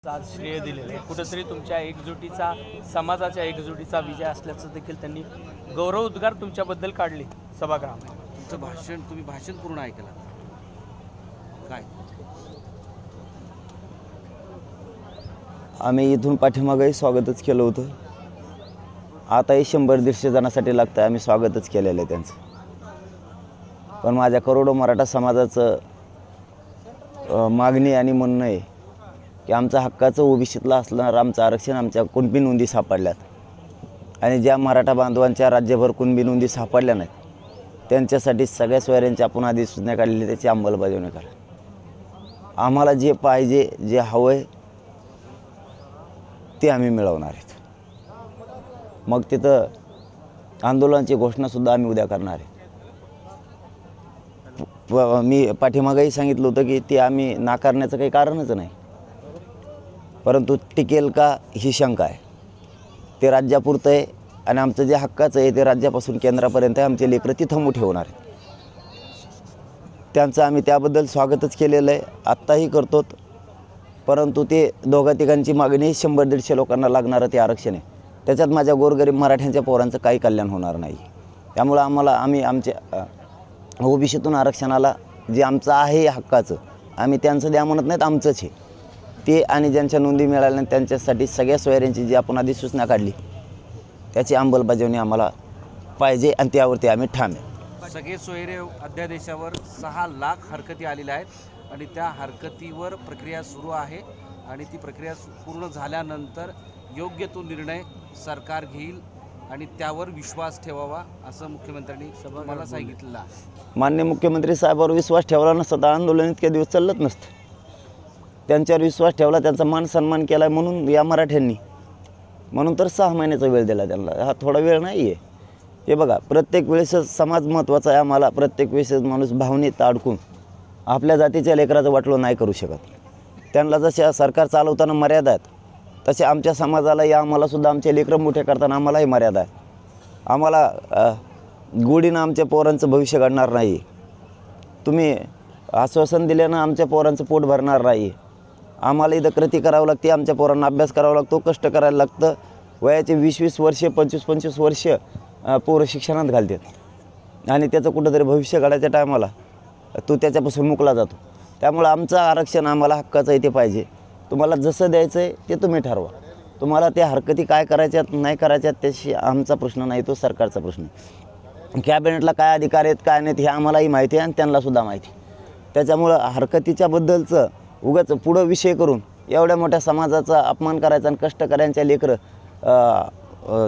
आज श्रेय दिलेलं आहे। कुठेतरी तुमच्या एकजुटीचा, समाजाच्या एकजुटीचा विजय असल्याचं देखील त्यांनी गौरव उद्गार तुमच्याबद्दल काढले सभागृहात। तुमचं तुम्ही भाषण पूर्ण ऐकलं काय? आम्ही इथून पाठीमागेही स्वागतच केलं होतं, आताही 100-150 जणांसाठी लागतं, आम्ही स्वागतच केलेलं आहे त्यांचं। पण माझ्या करोडो मराठा समाजाचं मागणी आणि म्हणणं आहे की आमचं हक्काचं ओबीसीतलं असणारं आमचं आरक्षण आमच्या कुणबी नोंदी सापडल्यात आणि ज्या मराठा बांधवांच्या राज्यभर कुणबी नोंदी सापडल्या नाहीत त्यांच्यासाठी सगळ्या सोयऱ्यांची आपण अधिसूचना काढलेली, त्याची अंमलबजावणी करा। आम्हाला जे पाहिजे, जे हवं आहे ते आम्ही मिळवणार आहेत। मग तिथं आंदोलनाची घोषणासुद्धा आम्ही उद्या करणार आहे। मी पाठीमागेही सांगितलं होतं की ते आम्ही नाकारण्याचं काही कारणच नाही, परंतु टिकेल का ही शंका आहे। ते राज्यापुरतं आहे आणि आमचं जे हक्काचं आहे ते राज्यापासून केंद्रापर्यंत आहे, आमचे लेकरं ती थांबू ठेवणार आहेत। त्यांचं आम्ही त्याबद्दल स्वागतच केलेलं आहे, आत्ताही करतो। परंतु ते दोघा-तिघांची मागणी 100-150 लोकांना लागणारं ते आरक्षण आहे, त्याच्यात माझ्या गोरगरीब मराठ्यांच्या पोरांचं काही कल्याण होणार नाही। त्यामुळं आम्ही आमच्या ओबीसीतून आरक्षणाला जे आमचं आहे हक्काचं, आम्ही त्यांचं द्या म्हणत नाहीत, आमचंच आहे ते। आणि ज्यांच्या नोंदी मिळाल्या नाही त्यांच्यासाठी सगळ्या सोयऱ्यांची जी आपण अधिसूचना काढली त्याची अंमलबजावणी आम्हाला पाहिजे आणि त्यावरती आम्ही ठाम आहे। सगळे सोयरे अध्यादेशावर 6 लाख हरकती आलेल्या आहेत आणि त्या हरकतीवर प्रक्रिया सुरू आहे आणि ती प्रक्रिया पूर्ण झाल्यानंतर योग्य तो निर्णय सरकार घेईल आणि त्यावर विश्वास ठेवावा असं मुख्यमंत्र्यांनी मला सांगितलेलं आहे। माननीय मुख्यमंत्री साहेबांवर विश्वास ठेवला नसता तर आंदोलन इतके दिवस चालत नसतं। त्यांच्यावर विश्वास ठेवला, त्यांचा मान सन्मान केला म्हणून या मराठ्यांनी, म्हणून तर 6 महिन्याचा वेळ दिला त्यांना। हा थोडा वेळ नाही आहे। हे बघा, प्रत्येक वेळेस समाज महत्त्वाचा आहे आम्हाला। प्रत्येक वेळेस माणूस भावनेत अडकून आपल्या जातीच्या लेकराचं वाटलं नाही करू शकत। त्यांना जशा सरकार चालवताना मर्यादा आहेत तसे आमच्या समाजालाही, आम्हालासुद्धा आमचे लेकरं मोठे करताना आम्हालाही मर्यादा आहे। आम्हाला गोडीनं आमच्या पोरांचं भविष्य घडणार नाही। तुम्ही आश्वासन दिल्यानं आमच्या पोरांचं पोट भरणार नाही। आम्हाला इथं कृती करावं लागते, आमच्या पोरांना अभ्यास करावा लागतो, कष्ट करायला लागतं। वयाचे 20-20 वर्षे, 25-25 वर्ष पोरं शिक्षणात घालतात आणि त्याचं कुठंतरी भविष्य घडायच्या टायमाला तो त्याच्यापासून मुकला जातो। त्यामुळं आमचं आरक्षण आम्हाला हक्काचं आहे ते पाहिजे। तुम्हाला जसं द्यायचं आहे ते तुम्ही ठरवा। तुम्हाला त्या हरकती काय करायच्यात नाही करायच्यात त्याशी आमचा प्रश्न नाही, तो सरकारचा प्रश्न आहे। कॅबिनेटला काय अधिकार आहेत काय नाहीत हे आम्हालाही माहिती आहे आणि त्यांनासुद्धा माहिती आहे। त्याच्यामुळं हरकतीच्याबद्दलचं उगाच पुढं विषय करून एवढ्या मोठ्या समाजाचा अपमान करायचा आणि कष्टकऱ्यांच्या लेकरं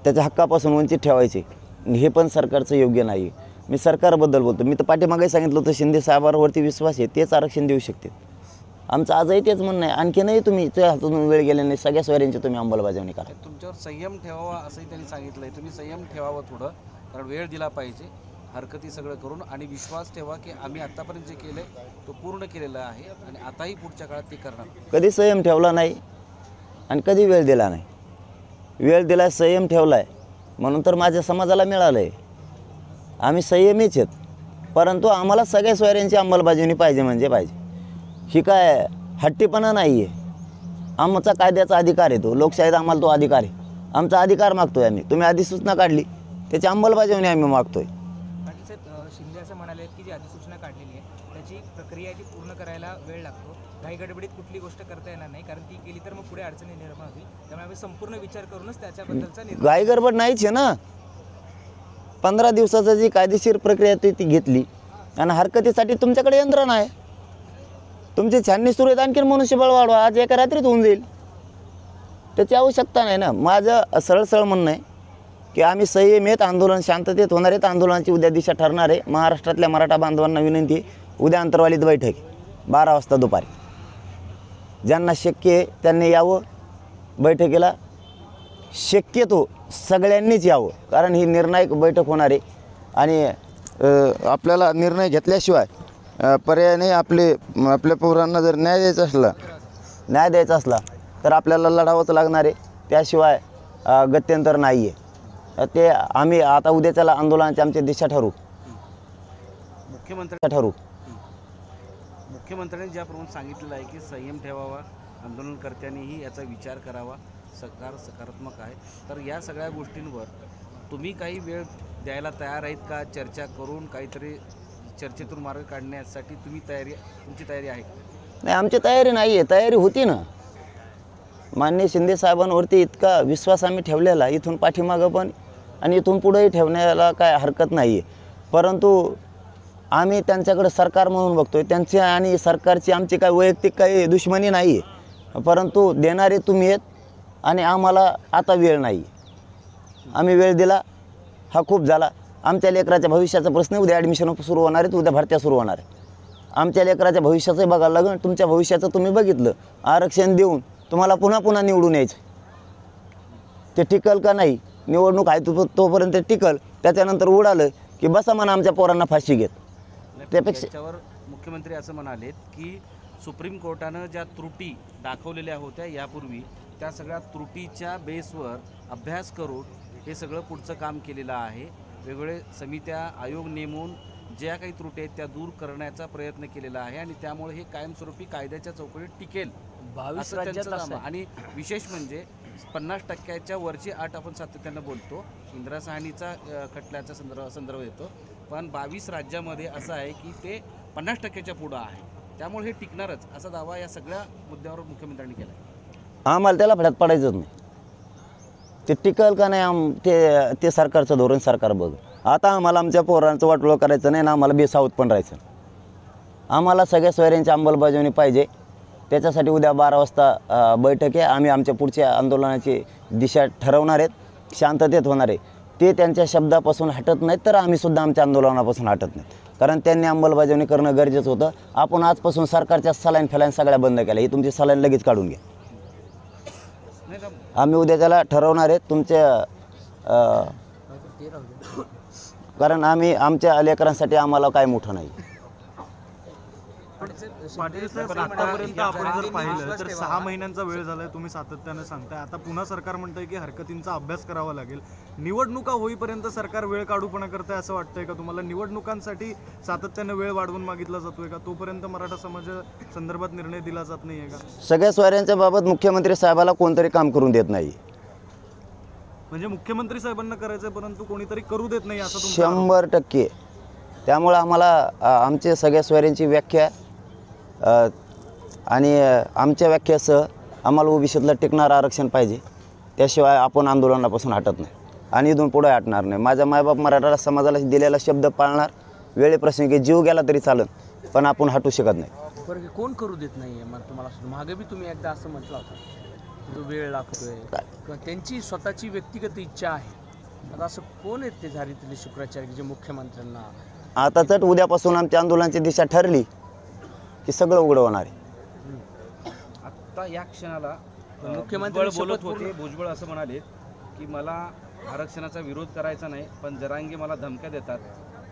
त्याच्या हक्कापासून वंचित ठेवायचे, हे पण सरकारचं योग्य नाही। मी सरकारबद्दल बोलतो। मी तर पाठीमागे सांगितलं होतं शिंदे साहेबांवरती विश्वास आहे, तेच आरक्षण देऊ शकते। आमचं आजही तेच म्हणणं आहे। आणखीनही तुम्ही त्या हातून वेळ गेल्याने सगळ्या सोयऱ्यांची तुम्ही अंमलबजावणी करा। तुमच्यावर संयम ठेवावा असंही त्यांनी सांगितलं आहे। तुम्ही संयम ठेवावं थोडं, कारण वेळ दिला पाहिजे हरकती सगळं करून, आणि विश्वास ठेवा की आम्ही आत्तापर्यंत जे केलं आहे तो पूर्ण केलेला आहे आणि आताही पुढच्या काळात ते करणार। कधी संयम ठेवला नाही आणि कधी वेळ दिला नाही। वेळ दिला, संयम ठेवला आहे म्हणून तर माझ्या समाजाला मिळालं आहे। आम्ही संयमीच आहेत, परंतु आम्हाला सगळ्या सोयऱ्यांची अंमलबजावणी पाहिजे म्हणजे पाहिजे। ही काय हट्टीपणा नाही आहे, आमचा कायद्याचा अधिकार आहे, तो लोकशाहीत आम्हाला तो अधिकार आहे। आमचा अधिकार मागतोय आम्ही। तुम्ही अधिसूचना काढली त्याची अंमलबजावणी आम्ही मागतोय। शिंदे असं म्हणाले की जी अधिसूचना काढलेली आहे त्याची प्रक्रिया ती पूर्ण करायला वेळ लागतो, घाई गडबडीत कुठली गोष्ट करता येणार नाही, कारण ती केली तर मग पुढे अडचणी निर्माण होतील। त्यामुळे आम्ही संपूर्ण विचार करूनच त्याच्याबद्दलचा निर्णय। घाई गडबड नाहीच आहे ना। 15 दिवसाची जी कायदेशीर प्रक्रिया ती घेतली आणि हरकतीसाठी तुमच्याकडे यंत्रणा आहे, तुमची छाननी सुरू आहेत, आणखीन मनुष्यबळ वाढवा, आज एका रात्रीत होऊन जाईल, त्याची आवश्यकता नाही ना। माझं सरळ म्हणणं आहे की आम्ही संयमित आंदोलन शांततेत होणार आहेत। आंदोलनाची उद्या दिशा ठरणार आहे। महाराष्ट्रातल्या मराठा बांधवांना विनंती आहे, उद्या अंतरवालीत बैठक 12 वाजता दुपारी, ज्यांना शक्य आहे त्यांनी यावं बैठकीला। शक्यतो सगळ्यांनीच यावं, कारण ही निर्णायक बैठक होणार आहे आणि आपल्याला निर्णय घेतल्याशिवाय पर्याय नाही। आपल्या पोरांना जर न्याय द्यायचा असला तर आपल्याला लढावंच लागणार आहे, त्याशिवाय गत्यंतर नाही आहे। ते आम्ही आता उद्याच्याला आंदोलनाची आमची दिशा ठरवू। मुख्यमंत्र्यांनी ज्याप्रमाणे सांगितलेलं आहे की संयम ठेवावा, आंदोलनकर्त्यांनीही याचा विचार करावा. सकारात्मक आहे. तर या सगळ्या गोष्टींवर तुम्ही काही वेळ द्यायला तयार आहेत का? चर्चा करून काहीतरी चर्चेतून मार्ग काढण्यासाठी तुमची तयारी आहे का? नाही, आमची तयारी नाही आहे. तयारी होती ना. माननीय शिंदे साहेबांवरती इतका विश्वास आम्ही ठेवलेला, इथून पाठीमागं पण आणि इथून पुढेही ठेवण्याला काय हरकत नाही आहे. परंतु आम्ही त्यांच्याकडे सरकार म्हणून बघतोय. त्यांची आणि सरकारची आमची काय वैयक्तिक काही दुश्मनी नाही आहे. परंतु देणारे तुम्ही आहेत आणि आम्हाला आता वेळ नाही. आम्ही वेळ दिला हा खूप झाला. आमच्या लेकराच्या भविष्याचा प्रश्न, उद्या ॲडमिशन सुरू होणार आहेत, उद्या भरत्या सुरू होणार आहे. आमच्या लेकराच्या भविष्याचं बघायला लागेल. तुमच्या भविष्याचं तुम्ही बघितलं. आरक्षण देऊन तुम्हाला पुन्हा पुन्हा निवडून यायचं. ते टिकल का नाही? निवडणूक आहे तोपर्यंत टिकल. त्याच्यानंतर उडालं की बसा म्हणा आमच्या पोरांना फाशी घेत. त्यापेक्षा त्याच्यावर मुख्यमंत्री असं म्हणालेत की सुप्रीम कोर्टानं ज्या त्रुटी दाखवलेल्या होत्या यापूर्वी, त्या सगळ्या त्रुटीच्या बेसवर अभ्यास करून हे सगळं पुढचं काम केलेलं आहे. वेगवेगळे समित्या, आयोग नेमून ज्या काही त्रुटी आहेत त्या दूर करण्याचा प्रयत्न केलेला आहे आणि त्यामुळे हे कायमस्वरूपी कायद्याच्या चौकटीत टिकेल 22 असं राज्यात त्यांचं असं काम. आहे. आणि विशेष म्हणजे 50% वरची अट आपण सातत्यानं बोलतो. इंदिरा साहनीचा खटल्याचा संदर्भ येतो. पण 22 राज्यामध्ये असं आहे की ते 50% पुढं आहे. त्यामुळे हे टिकणारच असा दावा या सगळ्या मुद्द्यावर मुख्यमंत्र्यांनी केला आहे. आम्हाला त्याला फड्यात पडायचंच नाही. ते टिकल का नाही ते सरकारचं धोरण सरकार बघ. आता आम्हाला आमच्या पोरांचं वाटोळं करायचं नाही ना, आम्हाला बेसावत पण राहायचं. आम्हाला सगळ्या सोयऱ्यांची अंमलबजावणी पाहिजे. त्याच्यासाठी उद्या 12 वाजता बैठक आहे. आम्ही आमच्या पुढच्या आंदोलनाची दिशा ठरवणार आहेत. शांततेत होणार आहे. ते त्यांच्या शब्दापासून हटत नाहीत तर आम्हीसुद्धा आमच्या आंदोलनापासून हटत नाहीत. कारण त्यांनी अंमलबजावणी करणं गरजेचं होतं. आपण आजपासून सरकारच्या सलाईन फलाईन सगळ्या बंद केल्या. ही तुमची सलाईन लगेच काढून घ्या. आम्ही उद्या त्याला ठरवणार आहेत तुमच्या कारण आम्ही आमच्या लेकरांसाठी आम्हाला काय मोठं नाही. पाटील साहेब, आतापर्यंत आपण जर पाहिलं तर 6 महिन्यांचा वेळ झालाय. तुम्ही सातत्यानं सांगताय. आता पुन्हा सरकार म्हणतंय की हरकतींचा अभ्यास करावा लागेल. निवडणुका होईपर्यंत सरकार वेळ काढूपणा करतंय असं वाटतंय का तुम्हाला? निवडणुकांसाठी सातत्यानं वेळ वाढवून मागितला जातोय का? तोपर्यंत मराठा समाजा संदर्भात निर्णय दिला जात नाहीये का? सगळ्या सोयऱ्यांच्या बाबत मुख्यमंत्री साहेबाला कोणतरी काम करून देत नाही. म्हणजे मुख्यमंत्री साहेबांना करायचंय परंतु कोणीतरी करू देत नाही असं तुमचं 100%. त्यामुळं आम्हाला आमच्या सगळ्या सोयऱ्यांची व्याख्या आणि आमच्या व्याख्यासह आम्हाला ओबीसीतलं टिकणारं आरक्षण पाहिजे. त्याशिवाय आपण आंदोलनापासून हटत नाही आणि इथून पुढे हटणार नाही. माझा मायबाप मराठा समाजाला दिलेला शब्द पाळणार. वेळेप्रसंगी जीव गेला तरी चालत पण आपण हटू शकत नाही. बरं, कोण करू देत नाही आहे? मग तुम्हाला मागे बी तुम्ही एकदा असं म्हटलं होतं जो वेळ लागतोय किंवा त्यांची स्वतःची व्यक्तिगत इच्छा आहे. आता असं कोण आहेत ते झारीतले शुक्राचार्य जे मुख्यमंत्र्यांना आता चट उद्यापासून आमच्या आंदोलनाची दिशा ठरली की सगळं उघडं होणार आहे. आत्ता या क्षणाला मुख्यमंत्री भुजबळ बोलत होते. भुजबळ असं म्हणाले की मला आरक्षणाचा विरोध करायचा नाही, पण जरांगे मला धमक्या देतात.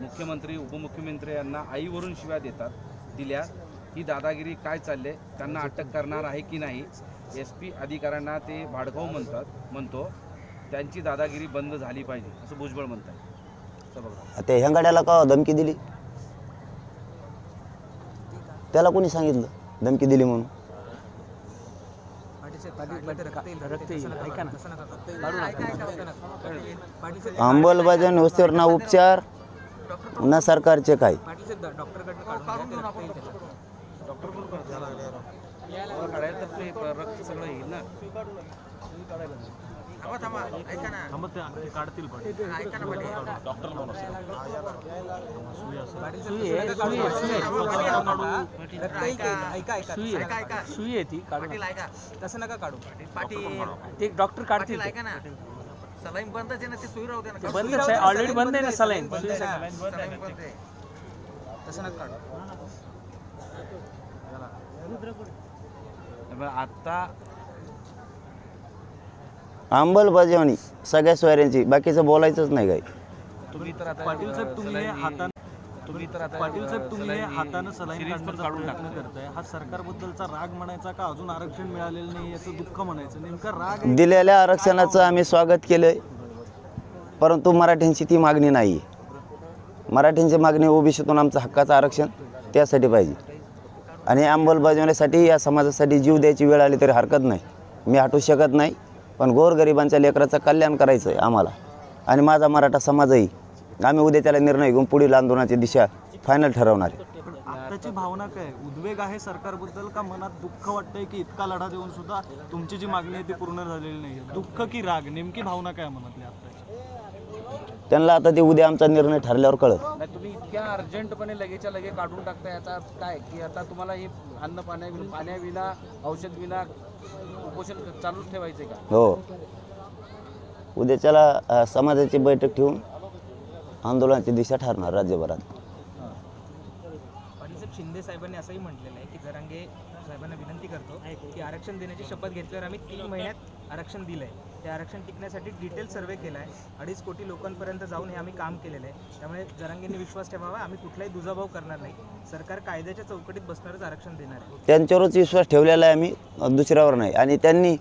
मुख्यमंत्री, उपमुख्यमंत्री यांना आईवरून शिव्या दिल्या. ही दादागिरी काय चालले? त्यांना अटक करणार आहे की नाही? SP अधिकाऱ्यांना ते भाडखाऊ म्हणतो. त्यांची दादागिरी बंद झाली पाहिजे असं भुजबळ म्हणतात. ते हेंगाड्याला का धमकी दिली? त्याला कोणी सांगितलं धमकी दिली म्हणून? अंमलबजावणी वस्तूवर ना उपचार ना सरकारचे काय. रक्त सगळं येईल ना. काढतील सुई आहे ती काढून तसं नका काढू. ते डॉक्टर काढतील. सलाईन बंदच आहे ना, ते सुई राहू दे ना. बंदच आहे, ऑलरेडी बंद आहे ना सलाईन. तसं नका काढू. आता अंमलबजावणी सगळ्या सोयऱ्यांची, बाकीचं बोलायचंच नाही काही. तुम्ही तर आता पाटील साहेब तुम्ही हे हातानं पाटील साहेब तुम्ही हातानं सलाईन काढण्याचा प्रयत्न करताय. हा सरकारबद्दलचा राग म्हणायचा का अजून आरक्षण मिळालेलं नाही याचं दुःख म्हणायचं? नेमका राग आहे? दिलेल्या आरक्षणाचं आम्ही स्वागत केलं, परंतु मराठ्यांची ती मागणी नाही आहे. मराठ्यांची मागणी ओबीसीतून आमचं हक्काचं आरक्षण त्यासाठी पाहिजे. आणि अंमलबजावणीसाठी या समाजासाठी जीव द्यायची वेळ आली तरी हरकत नाही. मी हटू शकत नाही, पण गोरगरिबांच्या लेकराचं कल्याण करायचं आहे आम्हाला. आणि माझा मराठा समाजही आम्ही उद्या त्याला निर्णय घेऊन पुढील आंदोलनाची दिशा फायनल ठरवणार आहे. पण आत्ताची भावना काय, उद्वेग आहे सरकारबद्दल का मनात दुःख वाटतंय की इतका लढा देऊन सुद्धा तुमची जी मागणी आहे ती पूर्ण झालेली नाही? दुःख की राग, नेमकी भावना काय मनातली आत्ताची? त्यांना आता ते उद्या आमचा निर्णय ठरल्यावर कळत. नाही, तुम्ही इतक्या अर्जंटपणे लगेचच्या लगे काढून टाकताय, याचा अर्थ काय की आता तुम्हाला हे अन्न पाण्याविना औषध विना उपोषण चालूच ठेवायचं का? हो, उद्याच्याला समाजाची बैठक ठेवून आंदोलनाची दिशा ठरणार राज्यभरात. पाटील साहेब, शिंदे साहेबांनी असंही म्हटलेलं आहे की जरांगे साहेबांना विनंती करतो की आरक्षण देण्याची शपथ घेतल्यावर आम्ही 3 महिन्यात आरक्षण दिलं आहे. ते आरक्षण टिकण्यासाठी डिटेल सर्वे केला आहे. 2.5 कोटी लोकांपर्यंत जाऊन हे आम्ही काम केलेलं आहे. त्यामुळे जरांगेंनी विश्वास ठेवावा, आम्ही कुठलाही दुजाभाव करणार नाही. सरकार कायद्याच्या चौकटीत बसणारच आरक्षण देणार आहे. त्यांच्यावरच विश्वास ठेवलेला आहे आम्ही, दुसऱ्यावर नाही. आणि त्यांनी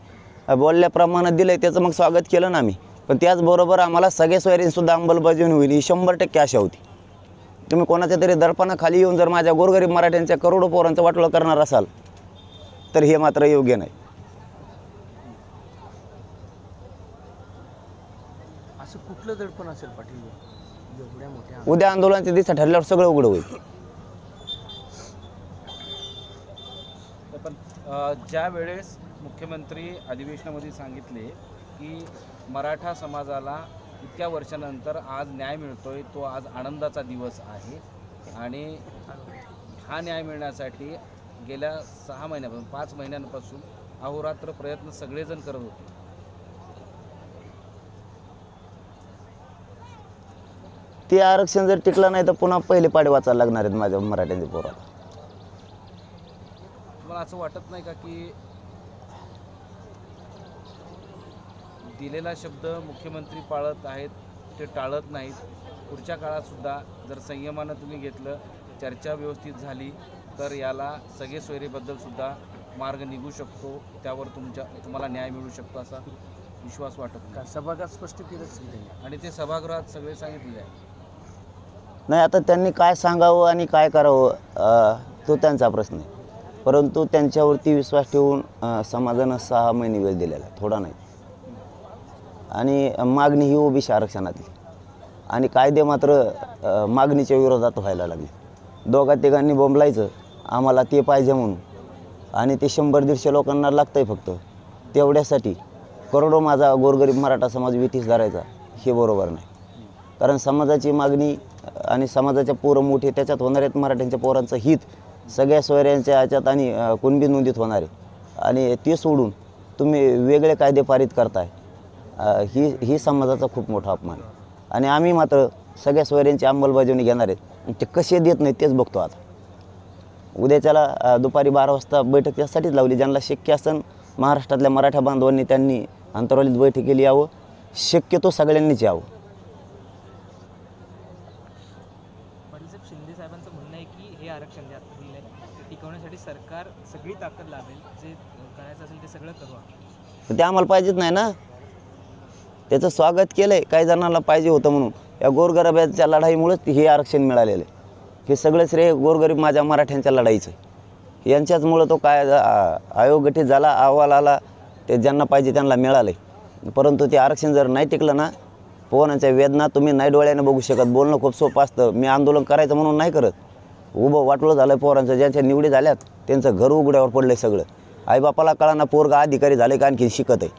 बोलल्याप्रमाणे दिलं आहे त्याचं मग स्वागत केलं ना आम्ही. पण त्याचबरोबर आम्हाला सगळ्या सोयरींसुद्धा अंमलबजावणी होईल ही 100% आशा होती. तुम्ही कोणाच्या तरी दर्पणाखाली येऊन जर माझ्या गोरगरीब मराठ्यांच्या करोडो पोरांचं वाटोळं करणार असाल तर हे मात्र योग्य नाही. असं कुठलं दडपण असेल पाटील एवढ्या मोठ्या? उद्या आंदोलनाची दिशा ठरल्यावर सगळं उघड होईल. पण ज्या वेळेस मुख्यमंत्री अधिवेशनामध्ये सांगितले की मराठा समाजाला इतक्या वर्षानंतर आज न्याय मिळतोय, तो आज आनंदाचा दिवस आहे. आणि हा न्याय मिळण्यासाठी गेल्या 6 महिन्यापासून 5 महिन्यांपासून अहोरात्र प्रयत्न सगळेजण करत होते. ते आरक्षण जर टिकलं नाही तर पुन्हा पहिले पाडे वाचायला लागणार आहेत माझ्या मराठ्यांच्या पोराला. तुम्हाला असं वाटत नाही का की दिलेला शब्द मुख्यमंत्री पाळत आहेत, ते टाळत नाहीत? पुढच्या काळात सुद्धा जर संयमानं तुम्ही घेतलं, चर्चा व्यवस्थित झाली तर याला सगळे सोयरीबद्दल सुद्धा मार्ग निघू शकतो, त्यावर तुम्हाला न्याय मिळू शकतो असा विश्वास वाटत का सभागृहात स्पष्ट केलं असेल त्यांनी? आणि ते सभागृहात सगळे सांगितले आहे. नाही, आता त्यांनी काय सांगावं आणि काय करावं तो त्यांचा प्रश्न आहे. परंतु त्यांच्यावरती विश्वास ठेवून समाजानं 6 महिने वेळ दिलेला आहे, थोडा नाही. आणि मागणी ही ओबीसी आरक्षणातली, आणि कायदे मात्र मागणीच्या विरोधात व्हायला लागले. दोघा-तिघांनी बोंबलायचं आम्हाला ते पाहिजे म्हणून, आणि ते 100-150 लोकांना लागतं आहे फक्त. तेवढ्यासाठी करोडो माझा गोरगरीब मराठा समाज विठीस धरायचा हे बरोबर नाही. कारण समाजाची मागणी आणि समाजाच्या पोरं मोठे त्याच्यात होणार आहेत. मराठ्यांच्या पोरांचं हित सगळ्या सोयऱ्यांच्या ह्याच्यात आणि कुणबी नोंदीत होणार आहे. आणि ते सोडून तुम्ही वेगळे कायदे पारित करताय, ही समाजाचा खूप मोठा अपमान आहे. आणि आम्ही मात्र सगळ्या सोयऱ्यांची अंमलबजावणी घेणार आहेत. ते कसे देत नाहीत तेच बघतो आता. उद्याच्याला दुपारी 12 वाजता बैठक यासाठीच लावली. ज्यांना शक्य असेल महाराष्ट्रातल्या मराठा बांधवांनी त्यांनी अंतर्वालीत बैठकीला यावं, शक्यतो सगळ्यांनीच यावं. पाटील साहेब, शिंदे साहेबांचं म्हणणं आहे की हे आरक्षण जे आता दिलं आहे ते टिकवण्यासाठी सरकार सगळी ताकद लावेल, जे करायचं असेल ते सगळं करू. ते आम्हाला पाहिजेच नाही ना. त्याचं स्वागत केलं आहे, काही जणांना पाहिजे होतं म्हणून. या गोरगरिबांच्या लढाईमुळेच हे आरक्षण मिळालेलं आहे. हे सगळं श्रेय गोरगरीब माझ्या मराठ्यांच्या लढाईचं आहे. यांच्याचमुळं तो काय आयोग गठीत झाला, अहवाल आला, ते ज्यांना पाहिजे त्यांना मिळालं आहे. परंतु ते आरक्षण जर नाही टिकलं ना, पोरांच्या वेदना तुम्ही नाही डोळ्याने बघू शकत. बोलणं खूप सोपं असतं. मी आंदोलन करायचं म्हणून नाही करत. उभं वाटलं झालं पोरांचं. ज्यांच्या निवडी झाल्यात त्यांचं घर उघड्यावर पडलं आहे सगळं. आईबापाला कळाना पोरगा अधिकारी झाले का आणखी शिकत आहे,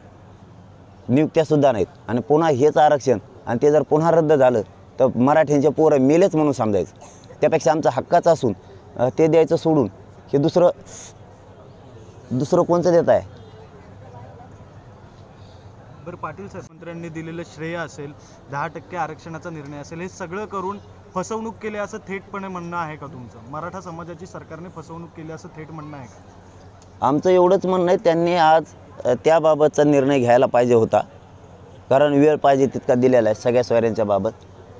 नियुक्त्यासुद्धा नाहीत. आणि पुन्हा हेच आरक्षण, आणि ते जर पुन्हा रद्द झालं तर मराठ्यांचे पोरं मेलेच म्हणून समजायचं. त्यापेक्षा आमचा हक्काचं असून ते द्यायचं सोडून हे दुसरं कोणचं देत आहे? बरं पाटील साहेब, मंत्र्यांनी दिलेलं श्रेय असेल, 10% आरक्षणाचा निर्णय असेल, हे सगळं करून फसवणूक केली असं थेटपणे म्हणणं आहे का तुमचं? मराठा समाजाची सरकारने फसवणूक केली असं थेट म्हणणं आहे का? आमचं एवढंच म्हणणं आहे, त्यांनी आज त्याबाबतचा निर्णय घ्यायला पाहिजे होता. कारण वेळ पाहिजे तितका दिलेला आहे सगळ्या सोयऱ्यांच्या बाबत.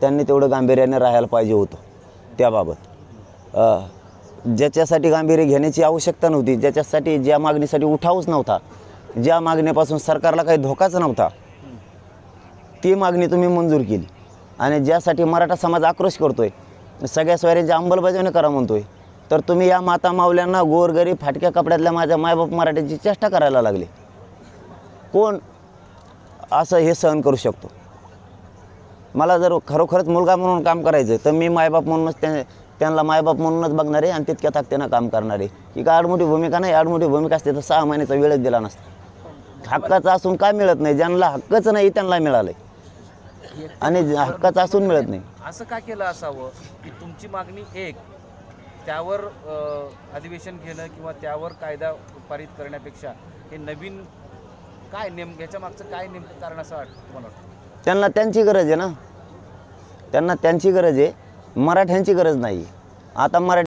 त्यांनी तेवढं गांभीर्याने राहायला पाहिजे होतं त्याबाबत. ज्याच्यासाठी गांभीर्य घेण्याची आवश्यकता नव्हती, ज्या मागणीसाठी उठावच नव्हता, ज्या मागणीपासून सरकारला काही धोकाच नव्हता, ती मागणी तुम्ही मंजूर केली. आणि ज्यासाठी मराठा समाज आक्रोश करतोय, सगळ्या सोयऱ्यांची अंमलबजावणी करा म्हणतोय, तर तुम्ही या माता माऊल्यांना गोरगरीब फाटक्या कपड्यातल्या माझ्या मायबाप मराठ्याची चेष्टा करायला लागले. कोण असं हे सहन करू शकतो? मला जर खरोखरच मुलगा म्हणून काम करायचं तर मी मायबाप म्हणूनच त्यांना मायबाप म्हणूनच बघणार आहे आणि तितक्या ताकदीनं काम करणार आहे. ही काय आडमोठी भूमिका नाही. आडमोठी भूमिका असते तर 6 महिन्याचा वेळच दिला नसता. हक्काचं असून काय मिळत नाही? ज्यांना हक्कच नाही त्यांना मिळालं आणि हक्काचं असून मिळत नाही. असं का केलं असावं की तुमची मागणी एक, त्यावर अधिवेशन घेणं किंवा त्यावर कायदा पारित करण्यापेक्षा हे नवीन काय ह्याच्या मागचं काय नेमकं कारण असं वाटतं तुम्हाला वाटतं? त्यांना त्यांची गरज आहे ना. त्यांना त्यांची गरज आहे, मराठ्यांची गरज नाही. आता मराठी